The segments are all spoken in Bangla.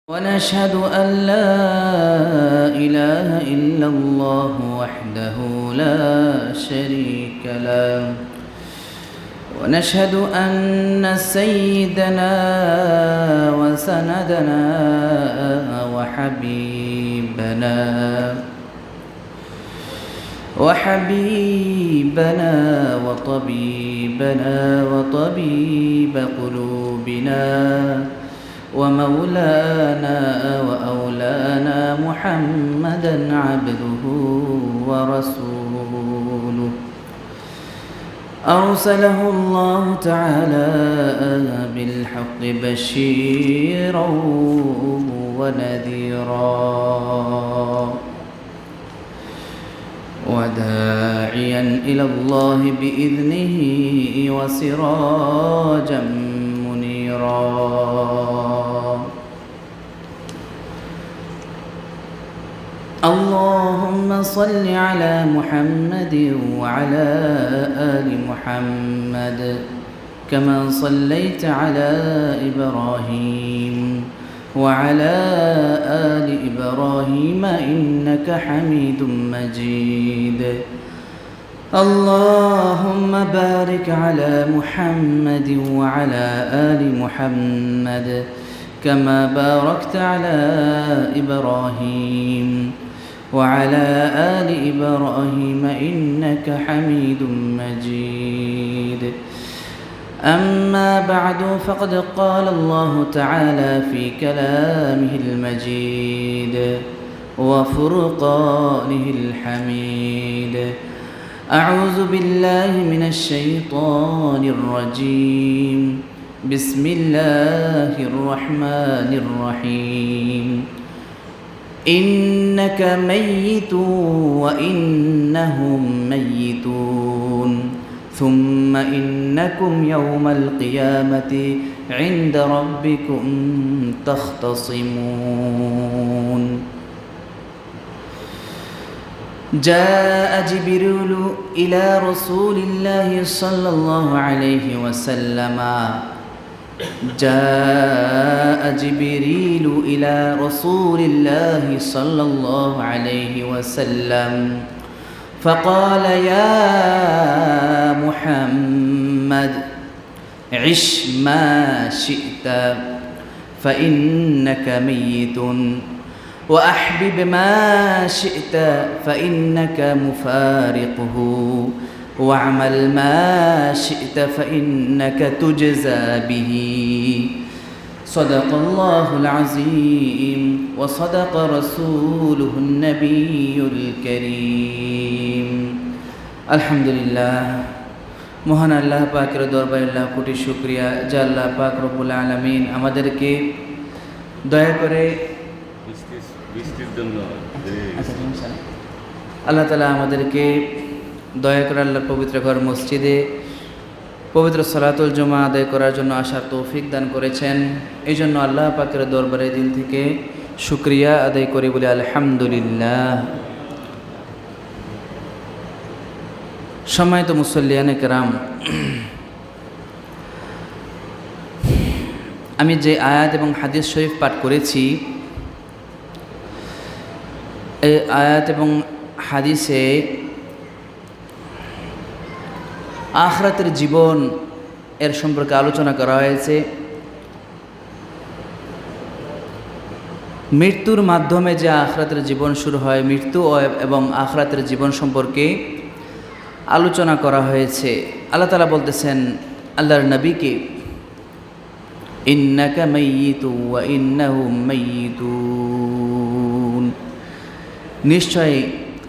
ونشهد أن لا إله إلا الله وحده لا شريك له ونشهد أن سيدنا وسندنا وحبيبنا وطبيبنا وطبيب قلوبنا ومولانا وأولانا محمدا عبده ورسوله أرسله الله تعالى بالحق بشيرا ونذيرا وداعيا إلى الله بإذنه وسراجا منيرا اللهم صل على محمد وعلى آل محمد كما صليت على إبراهيم وعلى آل إبراهيم إنك حميد مجيد اللهم بارك على محمد وعلى آل محمد كما باركت على إبراهيم وعلى آل إبراهيم إنك حميد مجيد أما بعد فقد قال الله تعالى في كلامه المجيد وفرقانه الحميد أعوذ بالله من الشيطان الرجيم بسم الله الرحمن الرحيم إنك ميت وإنهم ميتون ثم إنكم يوم القيامة عند ربكم تختصمون جاء جبريل إلى رسول الله صلى الله عليه وسلم جاء جبريل إلى رسول الله صلى الله عليه وسلم فقال يا محمد عش ما شئت فإنك ميت وأحبب ما شئت فإنك مفارقه واعمل ما شئت فإنك تجزى به صدق الله العظيم وصدق رسوله النبي الكريم الحمد لله মহান আল্লাহ পাকের দরবারে লাখ কোটি শুকরিয়া যে আল্লাহ পাক রব্বুল আলামিন আমাদেরকে দয়া করে আল্লাহ তাআলা আমাদেরকে দয়া করে আল্লাহর পবিত্র ঘর মসজিদে পবিত্র সালাতুল জুমা আদায় করার জন্য আসার তৌফিক দান করেছেন। এই জন্য আল্লাহ পাকের দরবারে দিল থেকে শুকরিয়া আদায় করি বলে আলহামদুলিল্লাহ। সম্মানিত মুসল্লিয়ানে কেরাম, আমি যে আয়াত এবং হাদিস শরীফ পাঠ করেছি, এই আয়াত এবং হাদিসে আখিরাতের জীবন এর সম্পর্কে আলোচনা করা হয়েছে। মৃত্যুর মাধ্যমে যে আখিরাতের জীবন শুরু হয়, মৃত্যু এবং আখিরাতের জীবন সম্পর্কে আলোচনা করা হয়েছে। আল্লাহ তাআলা বলতেছেন আল্লাহর নবীকে, ইন্নাকা মাইয়িতু ওয়া ইন্নাহুম মাইয়িতুন, নিশ্চয়ই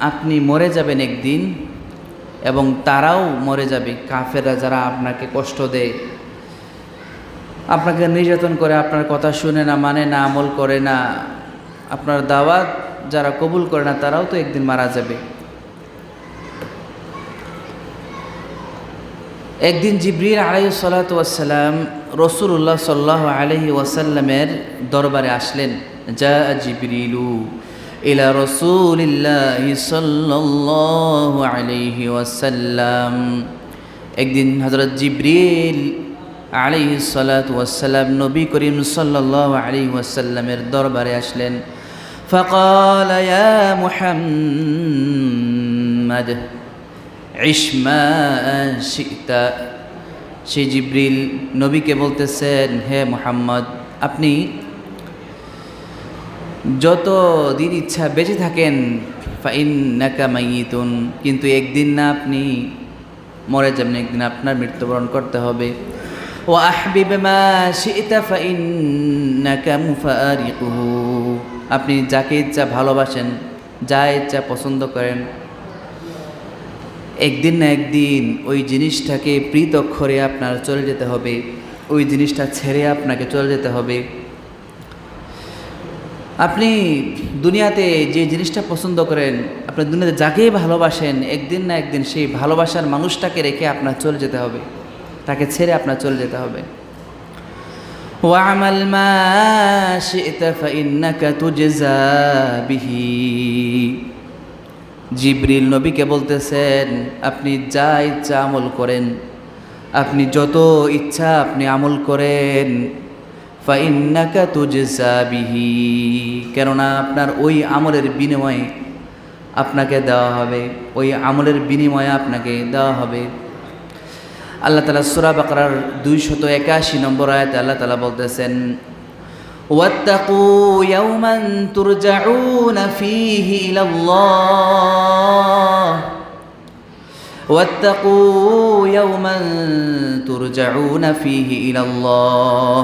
আপনি মরে যাবেন একদিন এবং তারাও মরে যাবে। কাফেররা যারা আপনাকে কষ্ট দেয়, আপনাকে নির্যাতন করে, আপনার কথা শুনে না, মানে না, আমল করে না, আপনার দাওয়াত যারা কবুল করে না, তারাও তো একদিন মারা যাবে। একদিন জিবরিল আলাইহিস সালাতু ওয়াস সালাম রাসূলুল্লাহ সাল্লাল্লাহু আলাইহি ওয়াসাল্লামের দরবারে আসলেন। যা জিবরিলু ইলা রাসূলিল্লাহি সাল্লাল্লাহু আলাইহি ওয়াসাল্লাম, একদিন হযরত জিবরিল আলাইহিস সালাতু ওয়াসসালাম নবী করিম সাল্লাল্লাহু আলাইহি ওয়াসাল্লামের দরবারে আসলেন। فقال يا محمد عش ما شئت। সেই জিবরিল নবীকে বলতেছেন, হে মুহাম্মদ, আপনি যত দিন ইচ্ছা বেঁচে থাকেন, ফাইন্নাকা মাইয়িতুন, কিন্তু একদিন না আপনি মরে যাবেন, একদিন আপনার মৃত্যুবরণ করতে হবে। ওয়া আহবিব মা শি'তা ফাইন্নাকা মুফারিকুহু, আপনি যাকে ইচ্ছা ভালোবাসেন, যা ইচ্ছা পছন্দ করেন, একদিন না একদিন ওই জিনিসটাকে পৃথক করে আপনার চলে যেতে হবে, ওই জিনিসটা ছেড়ে আপনাকে চলে যেতে হবে। আপনি দুনিয়াতে যে জিনিসটা পছন্দ করেন, আপনি দুনিয়াতে যাকেই ভালোবাসেন, একদিন না একদিন সেই ভালোবাসার মানুষটাকে রেখে আপনার চলে যেতে হবে, তাকে ছেড়ে আপনার চলে যেতে হবে। ওয়া'মাল মা শি'তা ফাইন্নাকা তুজজা বিহি। জিবরিল নবীকে বলতেছেন, আপনি যা ইচ্ছা আমল করেন, আপনি যত ইচ্ছা আপনি আমল করেন, ফাইন্নাকা তুজজা বিহি, কেননা আপনার ওই আমলের বিনিময়ে আপনাকে দেওয়া হবে, ওই আমলের বিনিময়ে আপনাকে দেওয়া হবে। আল্লাহ তাআলা সূরা বাকারার 281 নম্বর আয়াতে আল্লাহ তাআলা বলতেছেন, ওয়াত্তাকু ইয়াওমান তুরজাউনা ফীহি ইলাল্লাহ, ওয়াত্তাকু ইয়াওমান তুরজাউনা ফীহি ইলাল্লাহ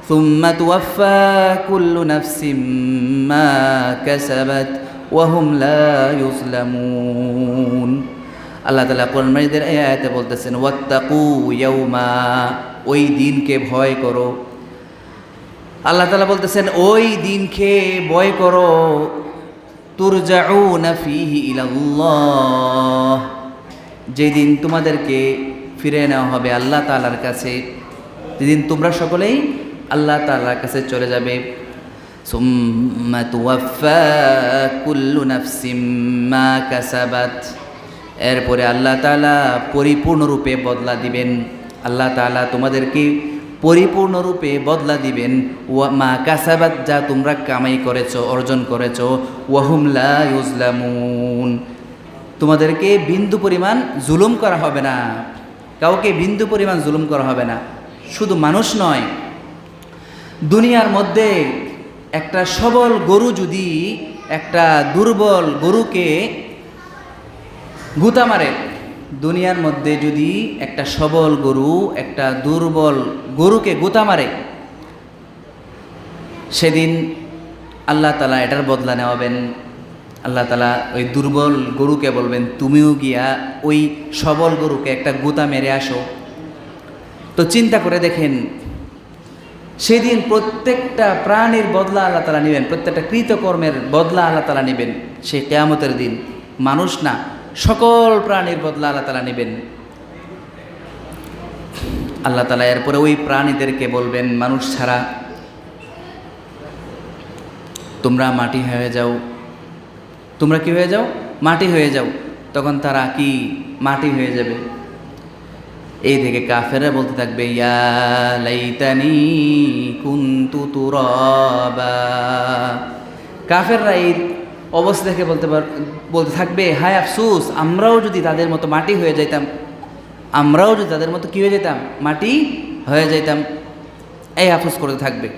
সুম্মা তুওয়াফা কুল্লু নাফসিম মা কাসাবাত ওয়া হুম লা ইউজলামুন। আল্লাহ তাআলা কোরআন মাজিদের এই আয়াতে বলতেছেন, ওয়াত্তাকু ইয়াওমা, ওই দিনকে ভয় করো। আল্লাহ তাআলা বলতেছেন, ওই দিনকে ভয় করো, তুরজাউনা ফীহি ইলাল্লাহ, যেদিন তোমাদেরকে ফিরে নেওয়া হবে আল্লাহ তাআলার কাছে, যেদিন তোমরা সকলেই আল্লাহ তাআলার কাছে চলে যাবে। সুম্মা তুওয়াফা কুল্লু নাফসিম মা কাসাবাত, এরপরে আল্লাহ তাআলা পরিপূর্ণরূপে বদলা দিবেন, আল্লাহ তাআলা তোমাদেরকে পরিপূর্ণরূপে বদলা দিবেন। ওয়া মা কাসাবাত, যা তোমরা কামাই করেছো, অর্জন করেছো। ওয়াহুম লা ইউজলামুন, তোমাদেরকে বিন্দু পরিমাণ জুলুম করা হবে না, কাউকে বিন্দু পরিমাণ জুলুম করা হবে না। শুধু মানুষ নয়, দুনিয়ার মধ্যে একটা সবল গরু যদি একটা দুর্বল গরুকে গুতা মারে, দুনিয়ার মধ্যে যদি একটা সবল গরু একটা দুর্বল গরুকে গুতা মারে, সেদিন আল্লাহ তাআলা এটার বদলা নেওয়াবেন। আল্লাহ তাআলা ওই দুর্বল গরুকে বলবেন, তুমিও গিয়া ওই সবল গরুকে একটা গুতা মেরে আসো। তো চিন্তা করে দেখেন, সেদিন প্রত্যেকটা প্রাণীর বদলা আল্লাহ তাআলা নেবেন, প্রত্যেকটা কৃতকর্মের বদলা আল্লাহ তাআলা নেবেন। সেই কিয়ামতের দিন মানুষ না, সকল প্রাণীর বদলা আল্লাহ তাআলা নেবেন। আল্লাহ তাআলা এরপরে ওই প্রাণীদেরকে বলবেন, মানুষ ছাড়া তোমরা মাটি হয়ে যাও, তোমরা কি হয়ে যাও? মাটি হয়ে যাও। তখন তারা কি মাটি হয়ে যাবে। এই থেকে কাফেররা বলতে থাকবে, ইয়া লাইতানি কুনতু তুরাবা। কাফেররা এই অবস্থা দেখে বলতে থাকবে, হায় আফসোস, আমরাও যদি তাদের মতো মাটি হয়ে যাইতাম, আমরাও যদি তাদের মতো কী হয়ে যেতাম? মাটি হয়ে যাইতাম। এই আফসোস করতে থাকবে।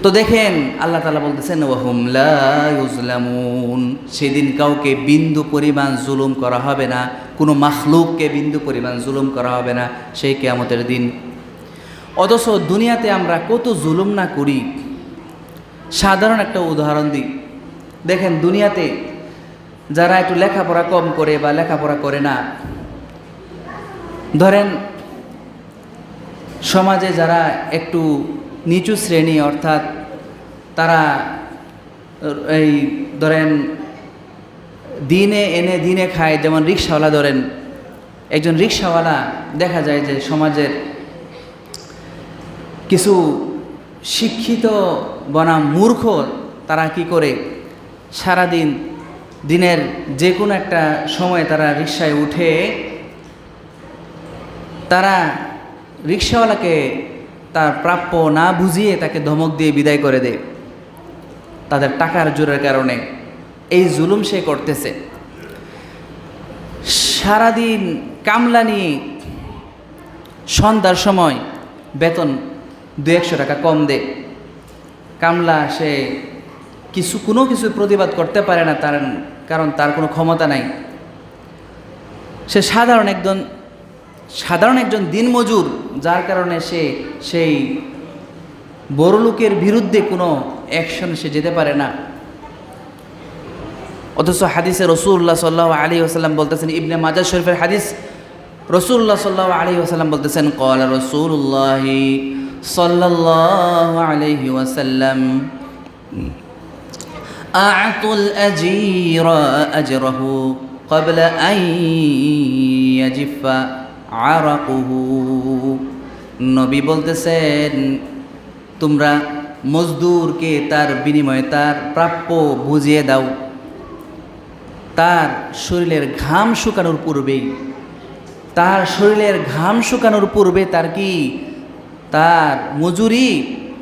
তো দেখেন আল্লাহ তাআলা বলতেছেন, ওয়াহুম লা ইউজলামুন, সেদিন কাউকে বিন্দু পরিমাণ জুলুম করা হবে না, কোনো মাখলুককে বিন্দু পরিমাণ জুলুম করা হবে না সেই কিয়ামতের দিন। অথচ দুনিয়াতে আমরা কত জুলুম না করি। সাধারণ একটা উদাহরণ দিই, দেখেন দুনিয়াতে যারা একটু লেখাপড়া কম করে বা লেখাপড়া করে না, ধরেন সমাজে যারা একটু নিচু শ্রেণী, অর্থাৎ তারা এই ধরেন দিনে এনে দিনে খায়, যেমন রিক্সাওয়ালা, ধরেন একজন রিক্সাওয়ালা দেখা যায় যে সমাজের কিছু শিক্ষিত বনাম মূর্খ, তারা কি করে সারাদিন দিনের যে কোনো একটা সময় তারা রিক্সায় উঠে তারা রিকশাওয়ালাকে তার প্রাপ্য না বুঝিয়ে তাকে ধমক দিয়ে বিদায় করে দেয় তাদের টাকার জোরের কারণে। এই জুলুম সে করতেছে। সারাদিন কামলা নিয়ে সন্ধ্যার সময় বেতন 200 টাকা কম দেয়। কামলা সে কোনো কিছু প্রতিবাদ করতে পারে না, কারণ তার কোনো ক্ষমতা নাই। সে সাধারণ একজন দিনমজুর, যার কারণে সে সেই বড়লোকের বিরুদ্ধে কোনো অ্যাকশন সে যেতে পারে না। অথচ হাদিসে রাসূলুল্লাহ সাল্লাল্লাহু আলাইহি ওয়াসাল্লাম বলতেছেন, ইবনে মাজাহ শরীফের হাদিস, রাসূলুল্লাহ সাল্লাল্লাহু আলাইহি ওয়াসাল্লাম বলতেছেন, ক্বালা রাসূলুল্লাহ সাল্লাল্লাহু আলাইহি ওয়াসাল্লাম আ'তুল আজীরা আজরাহু ক্বাবলা আন ইয়াজিফা আরাকুহু। নবী বলতেছেন, তোমরা মজদুরকে তার বিনিময়ে তার প্রাপ্য বুঝিয়ে দাও, তার শরীরের ঘাম শুকানোর পূর্বেই, তার মজুরি,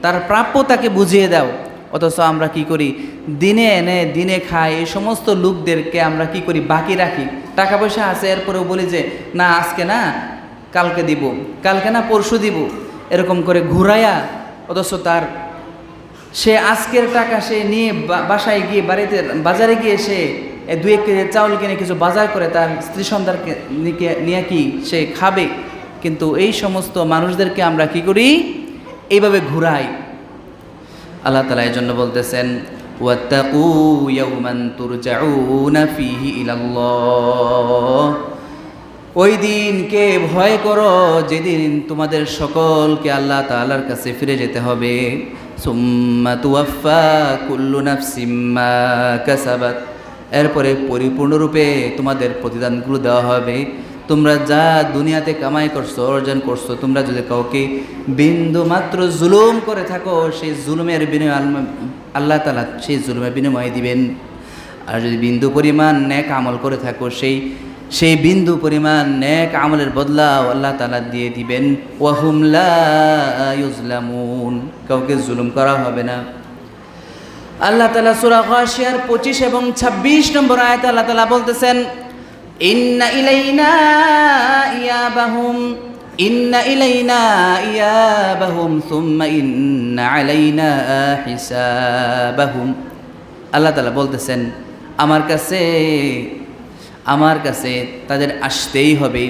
তার প্রাপ্য তাকে বুঝিয়ে দাও। অথচ আমরা কি করি, দিনে এনে দিনে খাই। এই সমস্ত লোকদেরকে আমরা কি করি, বাকি রাখি। টাকা পয়সা আছে, এরপরেও বলি যে না আজকে না, কালকে দিব, কালকে না পরশু দিব, এরকম করে ঘুরাইয়া। অথচ সে আজকের টাকা সে নিয়ে বাসায় গিয়ে, বাজারে গিয়ে সে 2-1 কেজি চাউল কিনে কিছু বাজার করে তার স্ত্রী সন্তানকে নিয়ে কি সে খাবে। কিন্তু এই সমস্ত মানুষদেরকে আমরা কি করি, এইভাবে ঘুরাই। আল্লাহ তাআলা এই জন্য বলতেছেন, ওয়াত্তাকু ইয়াওমান তুরজাউনা ফীহি ইলাল্লাহ, ওই দিনকে ভয় করো যেদিন তোমাদের সকলকে আল্লাহ তাআলার কাছে ফিরে যেতে হবে। সুম্মা তুওয়াফা কুল্লু নাফসিম মা কাসাবাত, এরপরে পরিপূর্ণরূপে তোমাদের প্রতিদানগুলো দেওয়া হবে। তোমরা যা দুনিয়াতে কামাই করছো, অর্জন করছো, তোমরা যদি কাউকে বিন্দু মাত্র জুলুম করে থাকো, সেই জুলুমের বিনিময়ে আল্লাহ তাআলা সেই জুলুমের বিনিময় দিবেন। আর যদি বিন্দু পরিমাণ নেক আমল করে থাকো, সেই বিন্দু পরিমাণ নেক আমলের বদলাও আল্লাহ তাআলা দিয়ে দিবেন। ওয়াহুম লা ইউজলামুন, কাউকে জুলুম করা হবে না। আল্লাহ তাআলা সূরা গাশিয়ার 25 এবং 26 নম্বর আয়াতে আল্লাহ তাআলা বলতেছেন, ইন্না ইলাইনা ইয়াবাহুম সুম্মা ইন্না আলাইনা হিসাবাহুম। আল্লাহ তাআলা বলতেছেন, আমার কাছে তাদের আসতেই হবে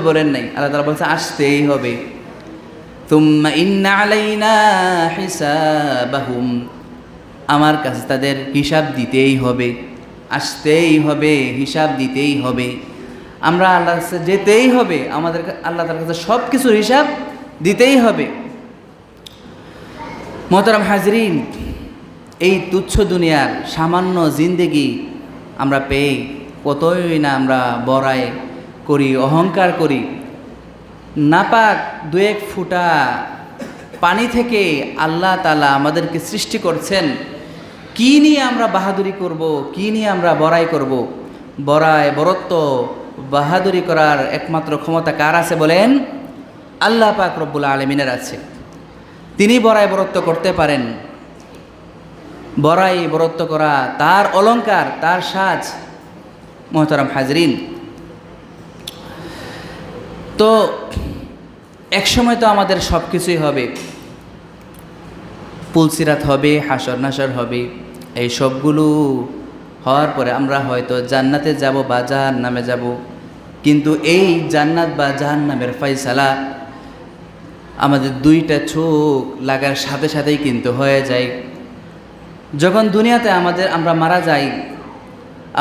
বলেন নাই, আল্লাহ তাআলা বলছে আসতেই হবে। সুম্মা ইন্না আলাইনা হিসাবাহুম, আমার কাছে তাদের হিসাব দিতেই হবে, আসতেই হবে, হিসাব দিতেই হবে। আমরা আল্লাহর কাছে যেতেই হবে, আমাদের আল্লাহ তাআলার কাছে সব কিছুর হিসাব দিতেই হবে। মোহতারাম হাজরিন, এই তুচ্ছ দুনিয়ার সামান্য জিন্দেগি আমরা পেয়ে কতই না আমরা বড়াই করি, অহংকার করি। নাপাক 2-1 ফোঁটা পানি থেকে আল্লাহ তাআলা আমাদেরকে সৃষ্টি করছেন। কি নিয়ে আমরা বাহাদুরি করব, কি নিয়ে আমরা বড়াই করব? বরত্ব বাহাদুরি করার একমাত্র ক্ষমতা কার আছে বলেন? আল্লাহ পাক রব্বুল আলামিনের আছে। তিনি বরত্ব করতে পারেন। বরত্ব করা তার অলংকার, তার সাজ। মোহতারাম হাজরিন, তো একসময় তো আমাদের সব কিছুই হবে, পুলসিরাত হবে, হাসর নাসর হবে। এই সবগুলো হওয়ার পরে আমরা হয়তো জান্নাতে যাব বা জাহান্নামে যাব। কিন্তু এই জান্নাত বা জাহান্নামের ফয়সালা আমাদের 2টা চোখ লাগার সাথে সাথেই কিন্তু হয়ে যায়। যখন দুনিয়াতে আমরা মারা যাই,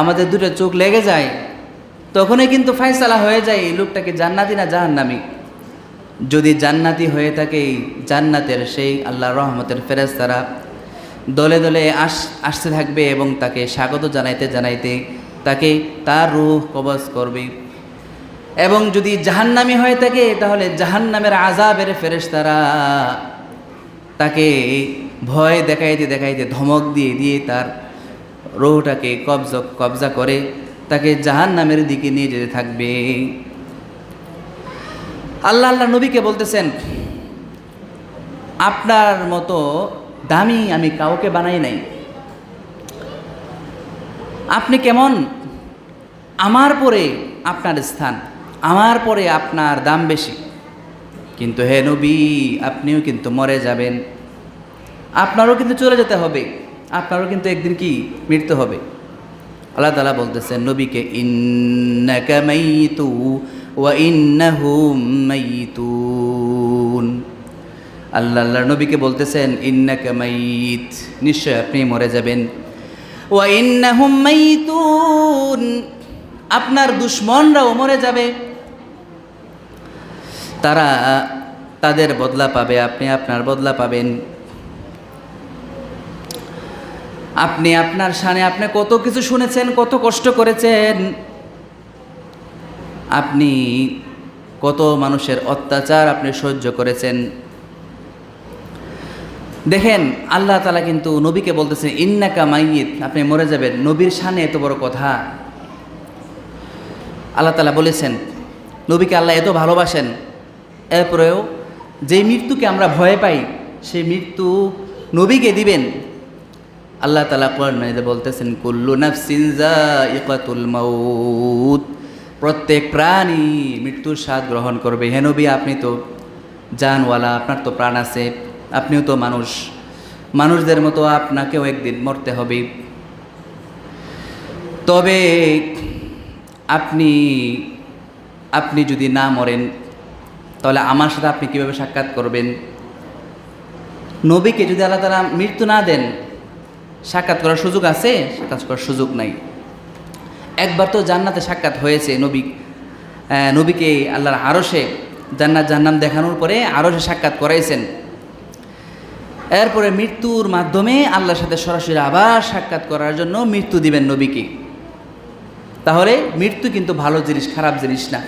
আমাদের 2টা চোখ লেগে যায়, তখনই কিন্তু ফয়সালা হয়ে যায় এই লোকটাকে জান্নাতি না জাহান্নামী। যদি জান্নাতি হয়ে থাকে, জান্নাতের সেই আল্লাহর রহমতের ফেরেশতারা দলে দলে আসতে থাকবে এবং তাকে স্বাগত জানাইতে তাকে তার রূহ কবজ করবে। এবং যদি জাহান্নামী হয়ে থাকে, তাহলে জাহান্নামের আযাবের ফেরেশতারা তাকে ভয় দেখাইতে ধমক দিয়ে তার রূহটাকে কবজা করে তাকে জাহান্নামের দিকে নিয়ে যেতে থাকবে। আল্লাহ আল্লাহ নবীকে বলতেছেন, আপনার মতো দামি আমি কাউকে বানাই নাই, আপনি কেমন, আমার পরে আপনার স্থান, আমার পরে আপনার দাম বেশি, কিন্তু হে নবী আপনিও কিন্তু মরে যাবেন, আপনারও কিন্তু চলে যেতে হবে, আপনারও কিন্তু একদিন কি মৃত্যু হবে। আল্লাহ তাআলা বলতেছেন নবীকে, ইন্নাকা মাইতু ওয়া ইন্নাহুম মাইতুন। আল্লাহ আল্লাহর নবীকে বলতেছেন ইন্নাকা মাইত, নিশ্চয় আপনি মরে যাবেন, ওয়া ইন্নাহুম মাইতুন, আপনার দুশমনরাও মরে যাবে, তারা তাদের বদলা পাবে, আপনি আপনার বদলা পাবেন। আপনি আপনার শানে আপনি কত কিছু শুনেছেন, কত কষ্ট করেছেন, আপনি কত মানুষের অত্যাচার আপনি সহ্য করেছেন। দেখেন আল্লাহ তাআলা কিন্তু নবীকে বলতেছেন ইন্নাকা মাইয়িত, আপনি মরে যাবেন। নবীর শানে এত বড় কথা আল্লাহ তাআলা বলেছেন, নবীকে আল্লাহ এত ভালোবাসেন, এরপরেও যেই মৃত্যুকে আমরা ভয় পাই সেই মৃত্যু নবীকে দিবেন। আল্লাহ তাআলা কোরআনে বলতেছেন কুল্লু নাফসিন যায়িকাতুল মাউত, প্রত্যেক প্রাণী মৃত্যুর স্বাদ গ্রহণ করবে। হে নবী আপনি তো জানওয়ালা, আপনার তো প্রাণ আছে, আপনিও তো মানুষ, মানুষদের মতো আপনাকেও একদিন মরতে হবে। তবে আপনি যদি না মরেন তাহলে আমার সাথে আপনি কীভাবে সাক্ষাৎ করবেন? নবীকে যদি আল্লাহ তাআলা মৃত্যু না দেন, সাক্ষাৎ করার সুযোগ আছে? সাক্ষাৎ করার সুযোগ নাই। একবার তো জান্নাতে সাক্ষাৎ হয়েছে, নবীকে আল্লাহর আরশে জান্নাত জাহান্নাম দেখানোর পরে আরশে সাক্ষাৎ করাইছেন। এরপরে মৃত্যুর মাধ্যমে আল্লাহর সাথে সরাসরি আবার সাক্ষাৎ করার জন্য মৃত্যু দিবেন নবীকে। তাহলে মৃত্যু কিন্তু ভালো জিনিস, খারাপ জিনিস না।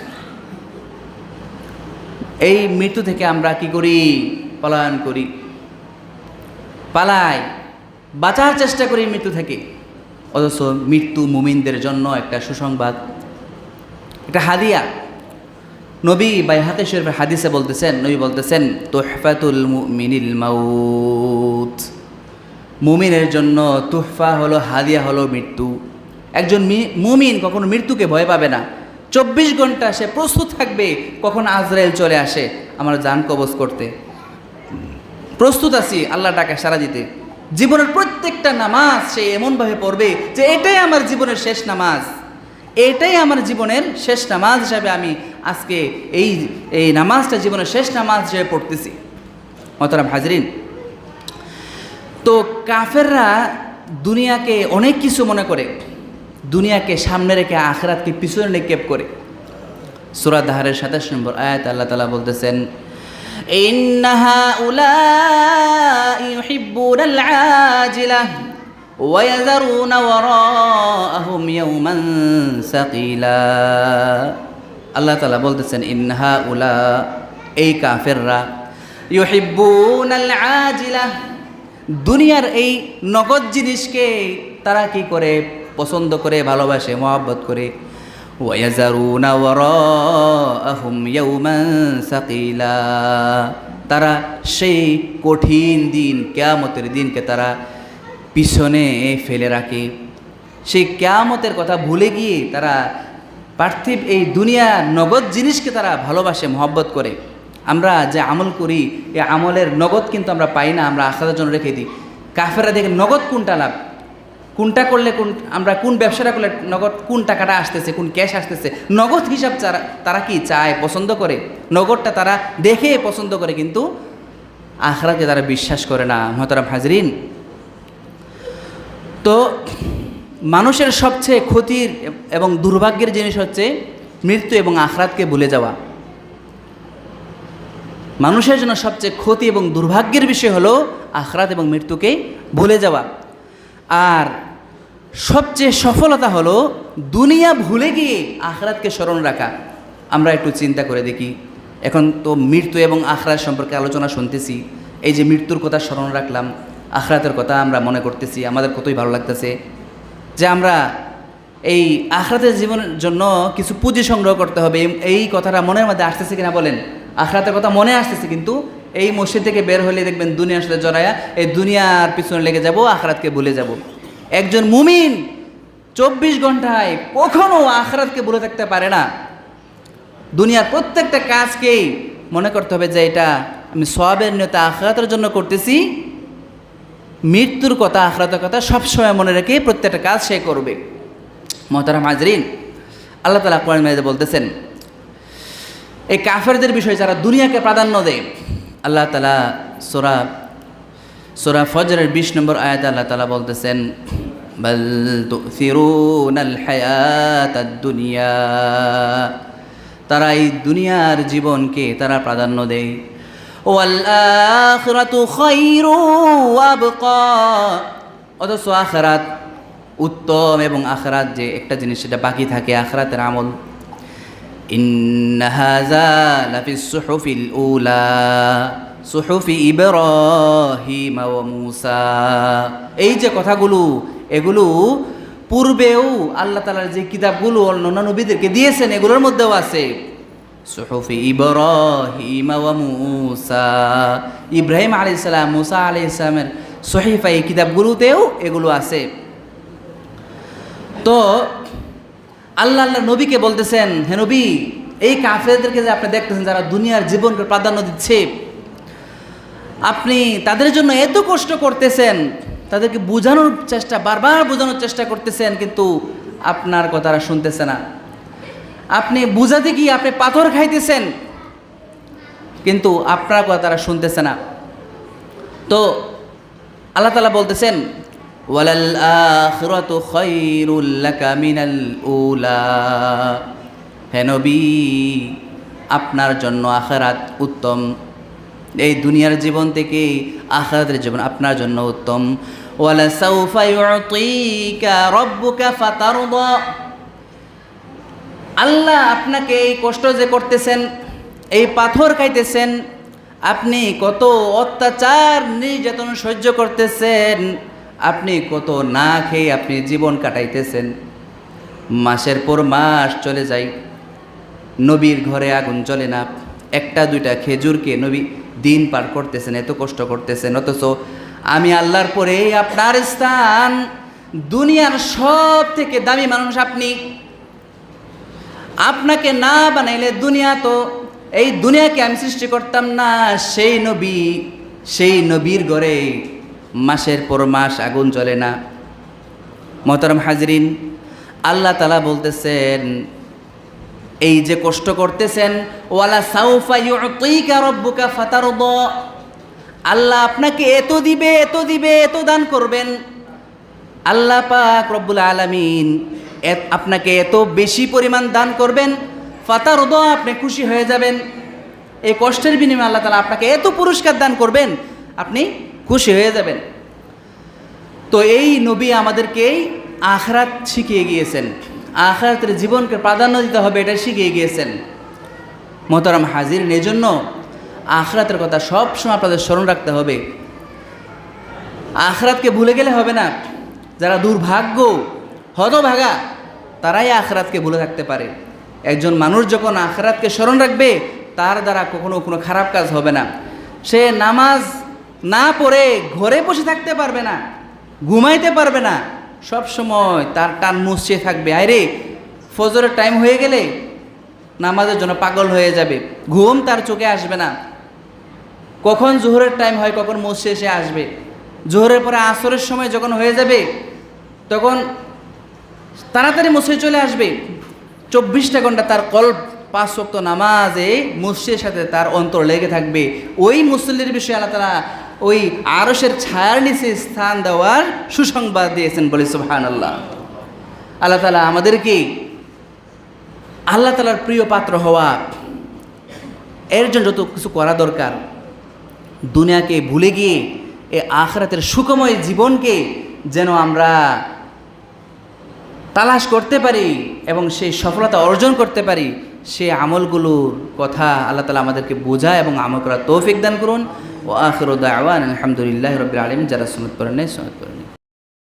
এই মৃত্যু থেকে আমরা কি করি? পলায়ন করি, পালাই, বাঁচার চেষ্টা করি মৃত্যু থেকে। অথচ মৃত্যু মুমিনদের জন্য একটা সুসংবাদ, একটা হাদিয়া। নবী বাইহাকি শরীফের হাদিসে বলতেছেন, নবী বলতেছেন তুহফাতুল মুমিনিল মাউত, মুমিনের জন্য তুহফা হলো, হাদিয়া হলো মৃত্যু। একজন মুমিন কখনো মৃত্যুকে ভয় পাবে না। 24 ঘন্টা সে প্রস্তুত থাকবে কখন আজরাইল চলে আসে আমার জান কবজ করতে। প্রস্তুত আছি আল্লাহ ডাকে সাড়া দিতে। জীবনের প্রত্যেকটা নামাজ সে এমনভাবে পড়বে যে এটাই আমার জীবনের শেষ নামাজ, এটাই আমার জীবনের শেষ নামাজ হিসাবে আমি আজকে এই নামাজটা জীবনের শেষ নামাজ হিসেবে পড়তেছি। মোহতারাম হাজরিন, তো কাফেররা দুনিয়াকে অনেক কিছু মনে করে, দুনিয়াকে সামনে রেখে আখিরাতকে পিছনে নিক্ষেপ করে। সূরা দাহরের 27 নম্বর আয়াত আল্লাহ তাআলা বলতেছেন ইন্না হাউলাই ইউহিব্বুনাল আজিলাহ ওয়া ইয়াযারুনা ওয়ারাআহুম ইয়াওমান সাকিলা। আল্লাহ তাআলা বলতেছেন ইন্না হাউলা, এই কাফেররা, ইউহিব্বুনাল আজিলাহ, দুনিয়ার এই নগদ জিনিসকে তারা কি করে? পছন্দ করে, ভালোবাসে, মহব্বত করে। ওয়া ইয়াযারুনা ওয়ারাআহুম ইয়াওমান সাকিলা, তারা সেই কঠিন দিন, কিয়ামতের দিনকে তারা পিছনে ফেলে রাখে। সেই কিয়ামতের কথা ভুলে গিয়ে তারা পার্থিব এই দুনিয়ার নগদ জিনিসকে তারা ভালোবাসে, মহব্বত করে। আমরা যে আমল করি এই আমলের নগদ কিন্তু আমরা পাই না, আমরা আখিরাতের জন্য রেখে দিই। কাফেররা দেখে নগদ কোনটা লাভ, কোনটা করলে আমরা কোন ব্যবসাটা করলে নগদ কোন টাকাটা আসতেছে, কোন ক্যাশ আসতেছে, নগদ হিসাব তারা কি চায়, পছন্দ করে। নগদটা তারা দেখে পছন্দ করে, কিন্তু আখিরাতকে তারা বিশ্বাস করে না। মোহতারাম হাজরিন, তো মানুষের সবচেয়ে ক্ষতির এবং দুর্ভাগ্যের জিনিস হচ্ছে মৃত্যু এবং আখিরাতকে ভুলে যাওয়া। মানুষের জন্য সবচেয়ে ক্ষতি এবং দুর্ভাগ্যের বিষয় হলো আখিরাত এবং মৃত্যুকে ভুলে যাওয়া। আর সবচেয়ে সফলতা হলো দুনিয়া ভুলে গিয়ে আখিরাতকে স্মরণ রাখা। আমরা একটু চিন্তা করে দেখি, এখন তো মৃত্যু এবং আখিরাত সম্পর্কে আলোচনা শুনতেছি, এই যে মৃত্যুর কথা স্মরণ রাখলাম, আখিরাতের কথা আমরা মনে করতেছি, আমাদের কতই ভালো লাগতেছে যে আমরা এই আখিরাতের জীবনের জন্য কিছু পুঁজি সংগ্রহ করতে হবে। এই কথাটা মনের মধ্যে আসতেছে কিনা বলেন? আখরাতের কথা মনে আসতেছে, কিন্তু এই মসজিদ থেকে বের হলে দেখবেন দুনিয়ার সাথে জড়ায়া এই দুনিয়ার পিছনে লেগে যাব, আখরাতকে ভুলে যাব। একজন মুমিন 24 ঘন্টায় কখনো আখরাতকে ভুলে থাকতে পারে না। দুনিয়ার প্রত্যেকটা কাজকেই মনে করতে হবে যে এটা আমি সওয়াবের নিয়তে আখরাতের জন্য করতেছি। মৃত্যুর কথা, আখরাতের কথা সবসময় মনে রেখে প্রত্যেকটা কাজ সে করবে। মুহতারাম হাজরিন, আল্লাহ তাআলা কোরআন মাজিদে বলতেছেন এই কাফেরদের বিষয়ে যারা দুনিয়াকে প্রাধান্য দেয়, আল্লাহ তাআলা সূরা ফজরের 20 নম্বর আয়াতে আল্লাহ তাআলা বলতেছেন বাল তুসিরুনাল হায়াতাদ দুনিয়া, তারা এই দুনিয়ার জীবনকে তারা প্রাধান্য দেয়। ওয়াল আখিরাতু খায়রু ওয়া আবকা, অথচ আখিরাত উত্তম, এবং আখিরাত যে একটা জিনিস সেটা বাকি থাকে, আখিরাতের আমল। ইন্না হাযা লাফিস সুহুফিল উলা সুহুফি ইব্রাহিম ওয়া মূসা, এই যে কথাগুলো এগুলো পূর্বেও আল্লাহ তাআলার যে কিতাবগুলো অন্যান্য নবীদেরকে দিয়েছেন এগুলোর মধ্যেও আছে। সুহুফি ইব্রাহিম ওয়া মূসা, ইব্রাহিম আলাইহিস সালাম, মূসা আলাইহিস সালামের সহিফা, এই কিতাবগুলোতেও এগুলো আছে। তো আল্লাহ নবীকে বলতেছেন, হে নবী, এই কাফেরদেরকে যে আপনি দেখতেছেন যারা দুনিয়ার জীবনকে প্রাধান্য দিচ্ছে, আপনি তাদের জন্য এত কষ্ট করতেছেন, তাদেরকে বোঝানোর চেষ্টা, বারবার বোঝানোর চেষ্টা করতেছেন, কিন্তু আপনার কথাটা শুনতেছে না। আপনি বুঝাতে গিয়ে আপনি পাথর খাইতেছেন, কিন্তু আপনার কথাটা শুনতেছে না। তো আল্লাহ তাআলা বলতেছেন ওয়ালাল আখিরাতু খায়রুল লাকা মিনাল উলা, হে নবী, আপনার জন্য আখিরাত উত্তম, এই দুনিয়ার জীবন থেকে আখিরাতের জীবন আপনার জন্য উত্তম। ওয়ালা সাউফা ইউতিকা রাব্বুকা ফাতারদা, আল্লাহ আপনাকে এই কষ্ট যে করতেছেন, এই পাথর খাইতেছেন, আপনি কত অত্যাচার নির্যাতন সহ্য করতেছেন, আপনি কত না খেয়ে আপনি জীবন কাটাইতেছেন, মাসের পর মাস চলে যায়, নবীর ঘরে আগুন জ্বলে না, একটা দুইটা খেজুরকে নবী দিন পার করতেছেন, এত কষ্ট করতেছেন, অথচ আমি আল্লাহর পরে আপনার স্থান, দুনিয়ার সব থেকে দামি মানুষ আপনি। আপনাকে না বানাইলে দুনিয়া, তো এই দুনিয়াকে আমি সৃষ্টি করতাম না। সেই নবী, সেই নবীর ঘরে মাসের পর মাস আগুন জ্বলে না। মুহতারাম হাজরিন, আল্লাহ তাআলা বলতেছেন এই যে কষ্ট করতেছেন, ওয়ালা সাউফা ইউতিকা রাব্বুকা ফাতারদা, আল্লাহ আপনাকে এত দিবে, এত দিবে, এত দান করবেন। আল্লাহ পাক রব্বুল আলামিন আপনাকে এত বেশি পরিমাণ দান করবেন, ফাতারদা, আপনি খুশি হয়ে যাবেন। এই কষ্টের বিনিময়ে আল্লাহ তাআলা আপনাকে এত পুরস্কার দান করবেন, আপনি খুশি হয়ে যাবেন। তো এই নবী আমাদেরকে আখিরাত শিখিয়ে গিয়েছেন, আখিরাতের জীবনকে প্রাধান্য দিতে হবে এটা শিখিয়ে গিয়েছেন। মুহতারাম হাজিরিন, এই জন্য আখিরাতের কথা সব সময় আপনাদের স্মরণ রাখতে হবে। আখিরাতকে ভুলে গেলে হবে না। যারা দুর্ভাগ্য, হতভাগা, তারাই আখিরাতকে ভুলে থাকতে পারে। একজন মানুষ যখন আখিরাতকে স্মরণ রাখবে, তার দ্বারা কখনো কোনো খারাপ কাজ হবে না। সে নামাজ না পড়ে ঘরে বসে থাকতে পারবে না, ঘুমাইতে পারবে না, সব সময় তার টান মুছছে থাকবে। আরে ফজরের টাইম হয়ে গেলে নামাজের জন্য পাগল হয়ে যাবে, ঘুম তার চোখে আসবে না। কখন জোহরের টাইম হয়, কখন মসজিদে এসে আসবে, জোহরের পরে আসরের সময় যখন হয়ে যাবে তখন তাড়াতাড়ি মসজিদে চলে আসবে। 24টা ঘন্টা তার কল্প 5 ওয়াক্ত নামাজে মসজিদের সাথে তার অন্তর লেগে থাকবে। ওই মুসল্লির বিষয়ে আল্লাহ তাআলা ওই আরশের ছায়ার নিচে স্থান দেওয়ার সুসংবাদ দিয়েছেন, বলে সুবহানাল্লাহ। আল্লাহ তাআলা আমাদেরকে আল্লাহ তাআলার প্রিয় পাত্র হওয়া, এর জন্য যত কিছু করা দরকার, দুনিয়াকে ভুলে গিয়ে এই আখিরাতের সুখময় জীবনকে যেন আমরা তালাশ করতে পারি এবং সেই সফলতা অর্জন করতে পারি, সেই আমলগুলোর কথা আল্লাহ তাআলা আমাদেরকে বোঝায় এবং আমল করার তৌফিক দান করুন। ওয়া আখিরু দাওয়ানা আলহামদুলিল্লাহি রাব্বিল আলামিন। যারা সুন্নাত পড়েন নাই সুন্নাত পড়েন।